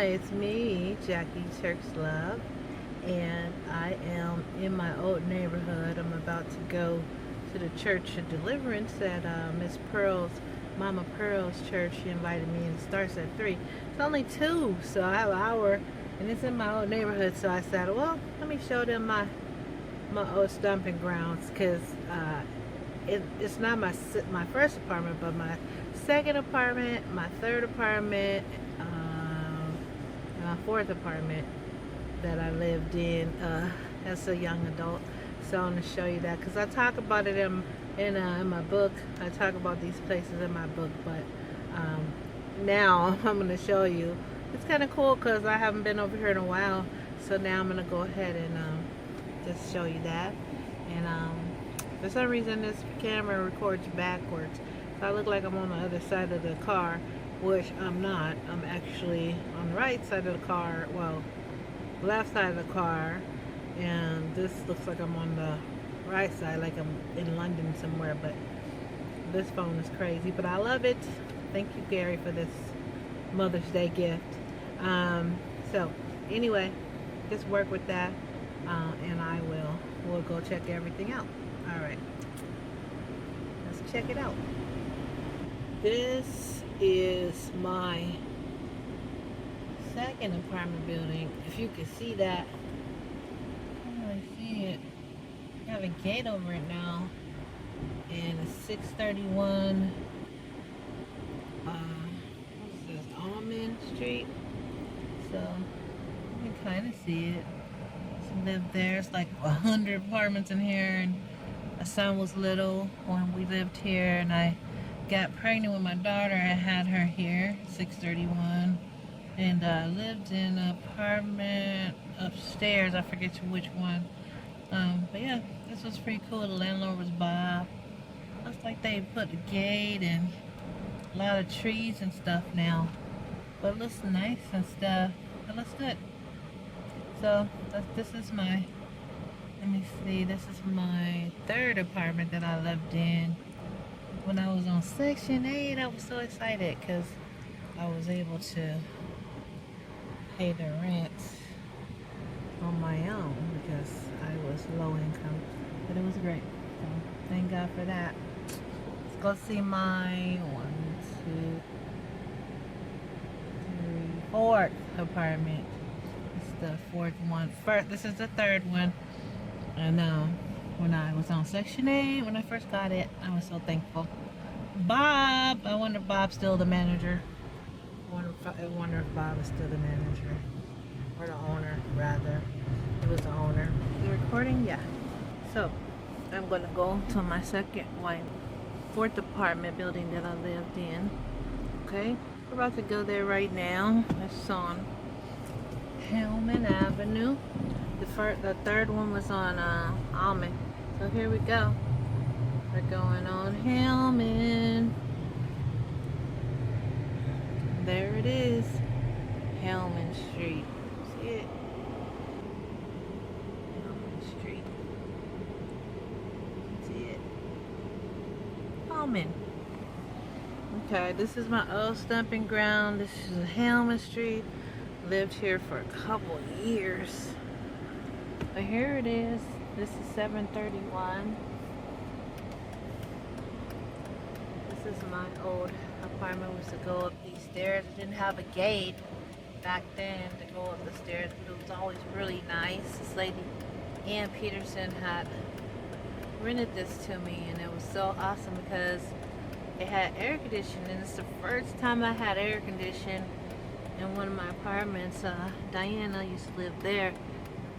Hi, it's me, Jackee Turks Love, and I am in my old neighborhood. I'm about to go to the Church of Deliverance at Miss Pearl's, Mama Pearl's church. She invited me, and it starts at 3. It's only 2, so I have an hour, and it's in my old neighborhood. So I said, well, let me show them my old stomping grounds, because it's not my first apartment, but my second apartment, my third apartment, my fourth apartment that I lived in as a young adult. So I want to show you that because I talk about it in my book. I talk about these places in my book, but now I'm going to show you. It's kind of cool because I haven't been over here in a while. So now I'm going to go ahead and just show you that. And for some reason this camera records backwards. So I look like I'm on the other side of the car, which I'm not. I'm actually on the right side of the car, well, left side of the car, and this looks like I'm on the right side, like I'm in London somewhere, but this phone is crazy, but I love it. Thank you, Gary, for this Mother's Day gift. So anyway, just work with that, and we'll go check everything out. All right, let's check it out. This is my second apartment building. If you can see that, I don't really see it. I have a gate over it now, and it's 631. What's this? Almond Street. So you can kind of see it. So live there. It's like 100 apartments in here, and my son was little when we lived here, and I got pregnant with my daughter. I had her here, 631, and lived in an apartment upstairs. I forget which one. But yeah, this was pretty cool. The landlord was Bob. Looks like they put a gate and a lot of trees and stuff now, but it looks nice and stuff. It looks good. So this is my, let me see, this is my third apartment that I lived in. When I was on Section 8, I was so excited because I was able to pay the rent on my own because I was low income. But it was great. So thank God for that. Let's go see my fourth apartment. This is the fourth one. This is the third one. And when I was on Section 8, when I first got it, I was so thankful. Bob, I wonder if Bob's still the manager. I wonder if Bob is still the manager. Or the owner, rather. He was the owner. The recording? Yeah. So, I'm going to go to my fourth apartment building that I lived in. Okay? We're about to go there right now. It's on Hellman Avenue. The third one was on Almond. So here we go. We're going on Hellman. There it is. Hellman Street. See it? Hellman Street. See it? Hellman. Okay, this is my old stomping ground. This is Hellman Street. Lived here for a couple years. But here it is. This is 731. This is my old apartment. We used to go up these stairs. It didn't have a gate back then to go up the stairs, but it was always really nice. This lady, Ann Peterson, had rented this to me, and it was so awesome because it had air conditioning. And it's the first time I had air conditioning in one of my apartments. Diana used to live there,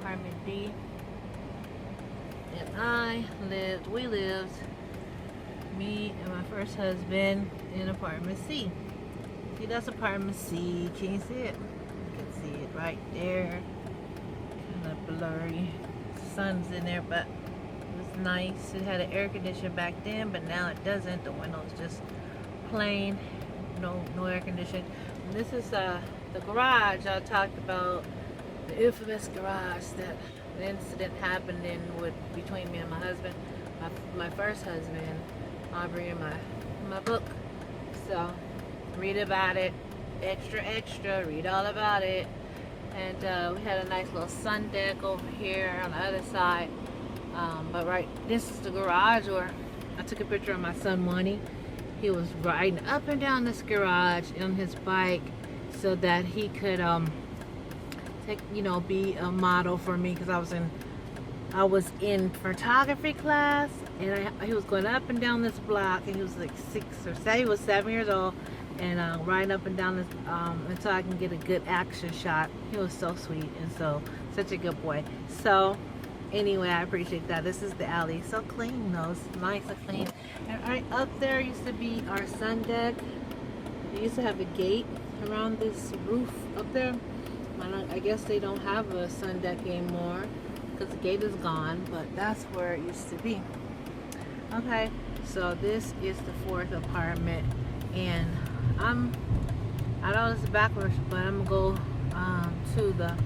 apartment B, and we lived, me and my first husband, in apartment C. See, that's apartment C. Can you see it? You can see it right there. Kind of blurry. The sun's in there, but it was nice. It had an air conditioner back then, but now it doesn't. The window's just plain, no air conditioning. And this is the garage I talked about, the infamous garage that the incident happened between me and my husband, my first husband, Aubrey, in my book. So read about it. extra, extra. Read all about it. And we had a nice little sun deck over here on the other side. But right, this is the garage where I took a picture of my son Money. He was riding up and down this garage on his bike so that he could be a model for me, because I was in photography class, and he was going up and down this block, and he was like 7 years old, and riding up and down this until I can get a good action shot. He was so sweet and such a good boy. So anyway, I appreciate that. This is the alley. So clean though. It's nice and clean. And right up there used to be our sun deck. They used to have a gate around this roof up there. I guess they don't have a sun deck anymore because the gate is gone, but that's where it used to be. Okay, so this is the 4th apartment, and I know it's backwards, but I'm gonna go to the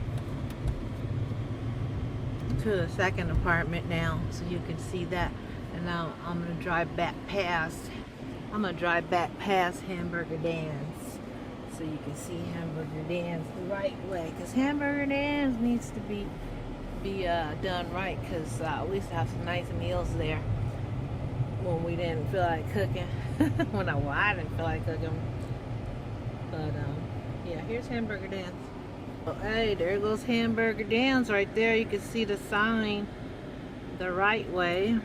2nd apartment now, so you can see that. And now I'm gonna drive back past Hamburger Dan's, so you can see Hamburger Dan's the right way, because Hamburger Dan's needs to be done right, because we used to have some nice meals there when we didn't feel like cooking. I didn't feel like cooking. But yeah, here's Hamburger Dan's. Oh, hey, there goes Hamburger Dan's right there. You can see the sign the right way.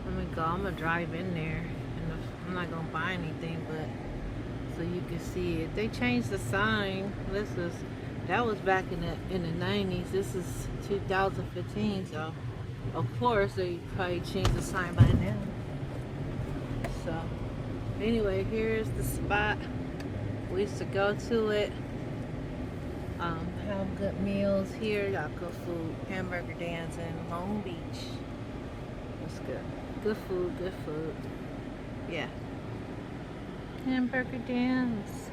Let me go. I'm gonna drive in there, and I'm not gonna buy anything, but so you can see it. They changed the sign. That was back in the 90s. This is 2015, so of course they probably changed the sign by now. So anyway, here's the spot. We used to go to it. Have good meals here. Got good food. Hamburger Dan's in Long Beach. That's good. Good food, good food. Yeah. Hamburger Dan's.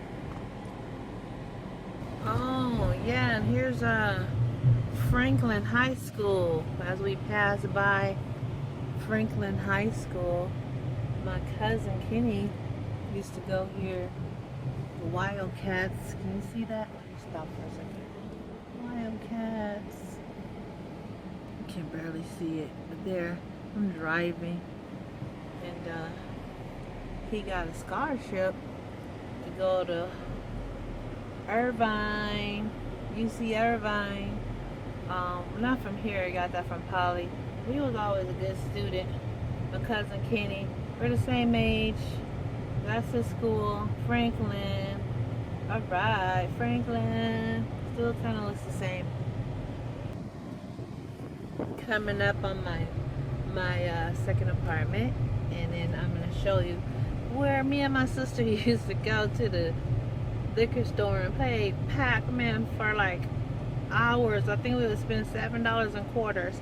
Oh, yeah, and here's Franklin High School. As we pass by Franklin High School, my cousin Kenny used to go here. The Wildcats. Can you see that? Let me stop for a second. Wildcats. I can barely see it, but there, I'm driving, and he got a scholarship to go to Irvine, UC Irvine. Not from here, I got that from Polly. He was always a good student. My cousin Kenny, we're the same age. That's his school, Franklin. Alright, Franklin. Still kind of looks the same. Coming up on my 2nd apartment, and then I'm going to show you where me and my sister used to go to the liquor store and play Pac-Man for like hours. I think we would spend $7 in quarters.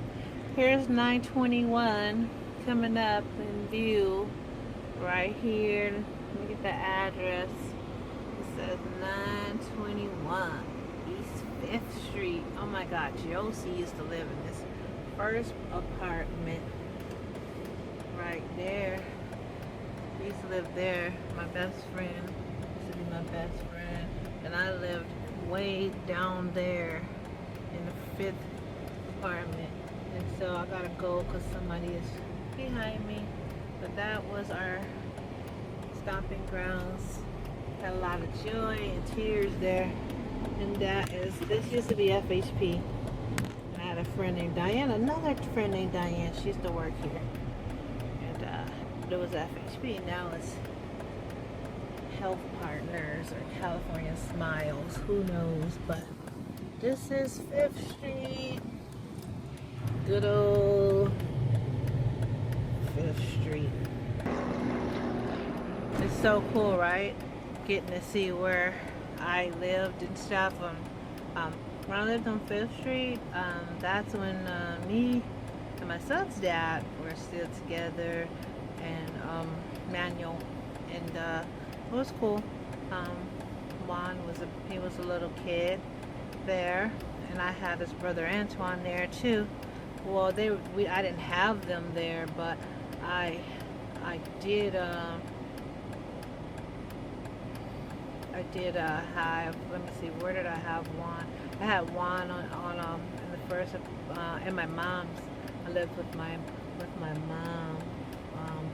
Here's 921 coming up in view right here. Let me get the address. It says 921 East 5th Street. Oh my God, Josie used to live in this first apartment right there. He used to live there. My best friend used to be my best friend, and I lived way down there in the 5th apartment. And so I gotta go because somebody is behind me. But that was our stomping grounds. Had a lot of joy and tears there. And this used to be FHP. And I had a friend named Diane, another friend named Diane. She used to work here. And it was FHP. Now it's Health Partners or California Smiles. Who knows? But this is 5th Street. Good old 5th Street. It's so cool, right? Getting to see where I lived and stuff. When I lived on 5th Street, that's when me and my son's dad were still together, and Manuel, and it was cool. Juan was a little kid there, and I had his brother Antoine there too. Well, I didn't have them there, but I did I did have, let me see, where did I have one? I had one in the first, in my mom's. I lived with my mom,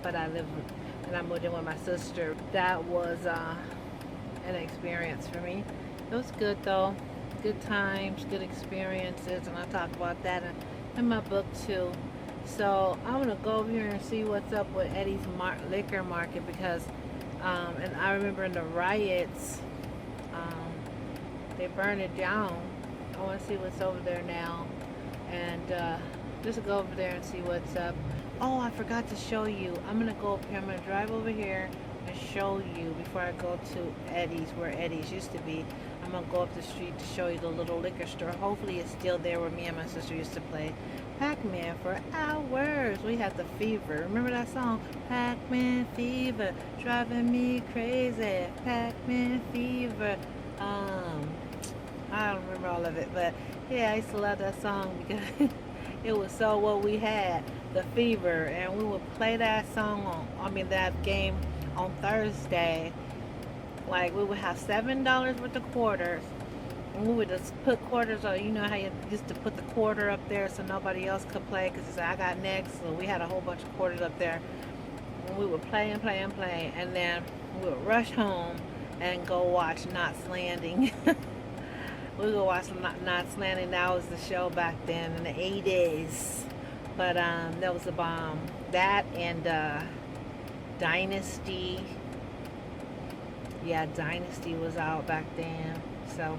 but and I moved in with my sister. That was an experience for me. It was good though, good times, good experiences, and I talk about that in my book too. So I'm gonna go over here and see what's up with Eddie's liquor market because, and I remember in the riots, they burned it down. I want to see what's over there now, and just go over there and see what's up. Oh, I forgot to show you. I'm gonna go up here. I'm gonna drive over here and show you before I go to Eddie's, where Eddie's used to be. I'm gonna go up the street to show you the little liquor store. Hopefully it's still there where me and my sister used to play Pac-Man for hours. We had the fever. Remember that song? Pac-Man fever, driving me crazy. Pac-Man fever. I don't remember all of it, but yeah, I used to love that song because it was so what we had, the fever, and we would play that song that game on Thursday. Like we would have $7 worth of quarters, and we would just put quarters on. You know how you used to put the quarter up there so nobody else could play because I got next. So we had a whole bunch of quarters up there, and we would play and play and play, and then we would rush home and go watch Knots Landing. We would watch Knots Landing. That was the show back then in the 80s. But that was a bomb. That and Dynasty. Yeah, Dynasty was out back then. So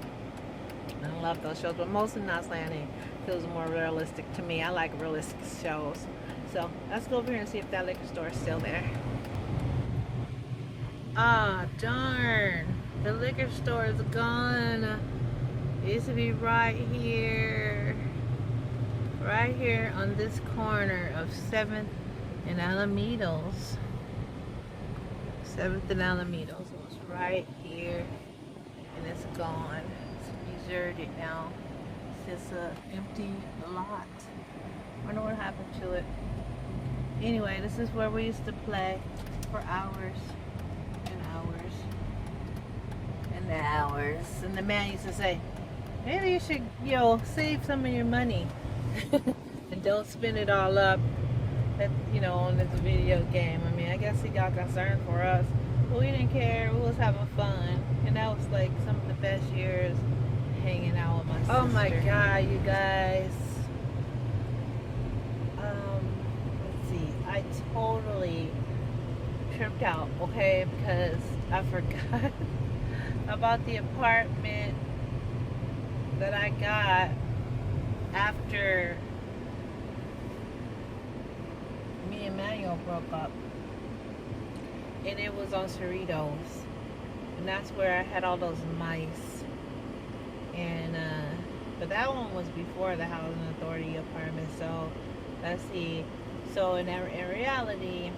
I love those shows. But mostly Knots Landing feels more realistic to me. I like realistic shows. So let's go over here and see if that liquor store is still there. Ah, darn. The liquor store is gone. It used to be right here on this corner of 7th and Alamedos. 7th and Alamedos. It was right here, and it's gone. It's deserted now. It's just an empty lot. I wonder what happened to it. Anyway, this is where we used to play for hours and hours and hours. And the man used to say, maybe you should, save some of your money and don't spend it all up on this video game. I mean, I guess he got concerned for us, but we didn't care. We was having fun, and that was like some of the best years hanging out with my sister. Oh my God, you guys. Let's see. I totally tripped out, okay, because I forgot about the apartment that I got after me and Manuel broke up, and it was on Cerritos, and that's where I had all those mice. And but that one was before the housing authority apartment. So let's see. So in reality,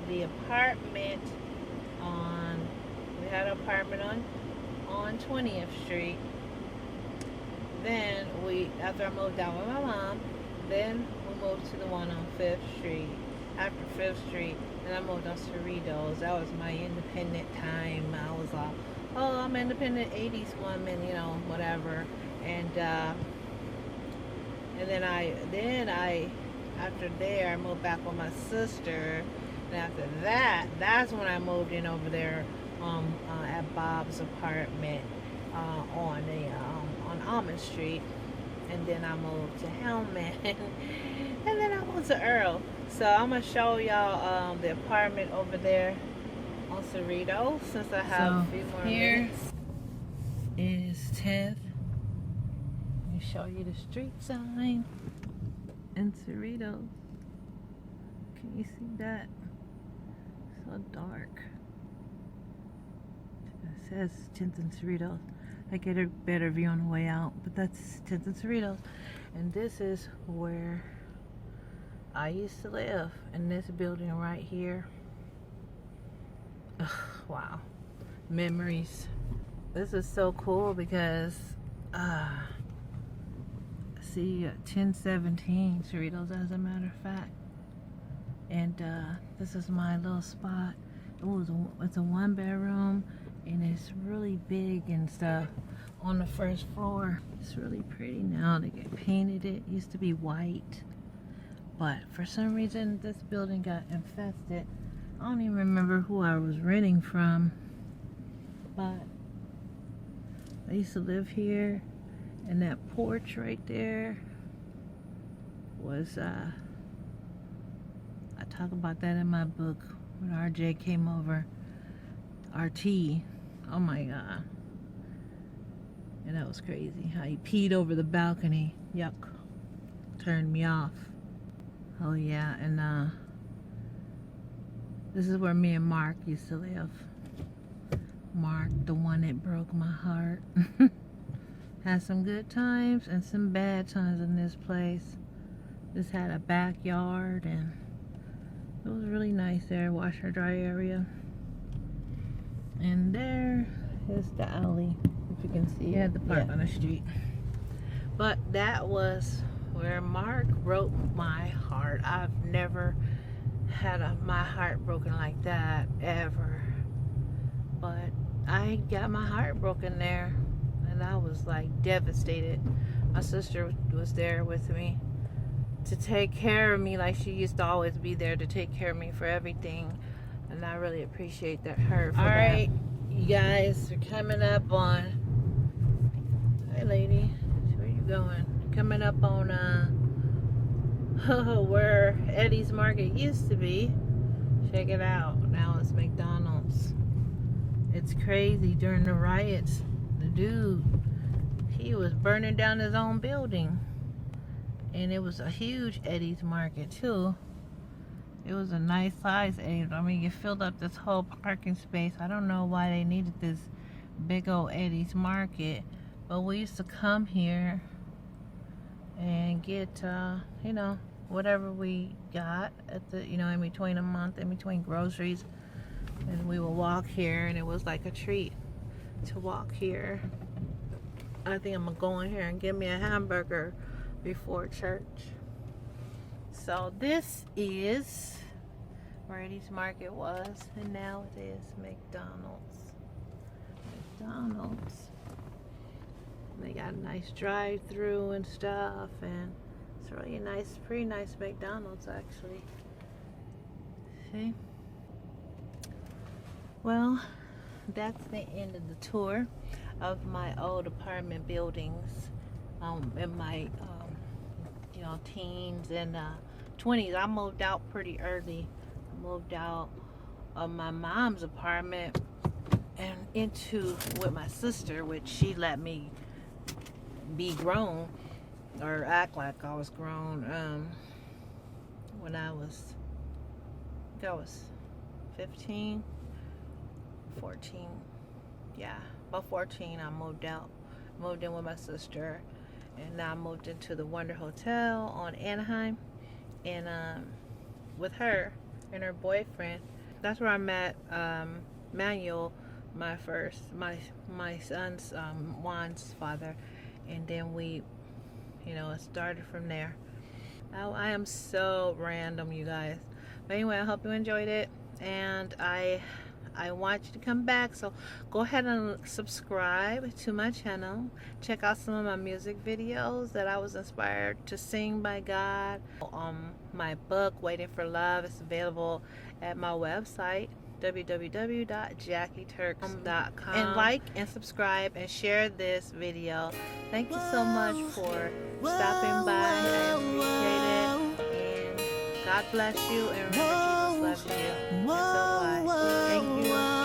the apartment we had an apartment on 20th Street. Then after I moved out with my mom, then we moved to the one on 5th Street. After 5th Street, then I moved on Cerritos. That was my independent time. I was like, oh, I'm an independent 80s woman, whatever. And then I after there I moved back with my sister. And after that, that's when I moved in over there at Bob's apartment on Almond Street, and then I moved to Hellman, and then I moved to Earl. So I'm gonna show y'all the apartment over there on Cerritos since I have a few more minutes. Is 10th. Let me show you the street sign in Cerritos. Can you see that? So dark. It says 10th and Cerritos. I get a better view on the way out, but that's 10th and Cerritos. And this is where I used to live, in this building right here. Ugh, wow. Memories. This is so cool because, see, 1017 Cerritos, as a matter of fact. And this is my little spot. It's a 1 bedroom, and it's really big and stuff on the first floor. It's really pretty now. They get painted it. Used to be white, but for some reason this building got infested. I don't even remember who I was renting from, but I used to live here, and that porch right there was I talk about that in my book when RJ came over. RT, oh my god. And that was crazy how he peed over the balcony. Yuck. Turned me off. Oh yeah, and this is where me and Mark used to live. Mark, the one that broke my heart. Had some good times and some bad times in this place. This had a backyard and it was really nice there. Washer dry area. And there is the alley, if you can see. You had the park on the street. But that was where Mark broke my heart. I've never had my heart broken like that, ever. But I got my heart broken there, and I was like devastated. My sister was there with me to take care of me, like she used to always be there to take care of me for everything. And I really appreciate her for that. Alright, you guys are coming up on, hey lady, where you going? Coming up on where Eddie's Market used to be. Check it out. Now it's McDonald's. It's crazy. During the riots, the dude, he was burning down his own building. And it was a huge Eddie's Market too. It was a nice size Eddie's. I mean, you filled up this whole parking space. I don't know why they needed this big old Eddie's Market, but we used to come here and get you know, whatever we got at the, you know, in between a month, in between groceries, and we would walk here, and it was like a treat to walk here. I think I'm gonna go in here and get me a hamburger before church. So this is where Eddie's Market was, and now it is McDonald's. McDonald's. They got a nice drive-through and stuff, and it's really nice, pretty nice McDonald's actually. See? Well, that's the end of the tour of my old apartment buildings in my you know, teens and 20s. I moved out pretty early. I moved out of my mom's apartment and into with my sister, which she let me be grown or act like I was grown when I was 15, 14. Yeah, about 14 I moved out, moved in with my sister, and now I moved into the Wonder Hotel on Anaheim, and with her and her boyfriend. That's where I met Manuel, my son's Juan's father, and then we, you know, it started from there. I am so random, you guys, but anyway, I hope you enjoyed it, and I want you to come back, so go ahead and subscribe to my channel. Check out some of my music videos that I was inspired to sing by God. My book Waiting for Love is available at my website www.JackieTurks.com, and like and subscribe and share this video. Thank you so much for stopping by. I appreciate it, and God bless you, and remember, Jesus loves you, and so do I. Thank you.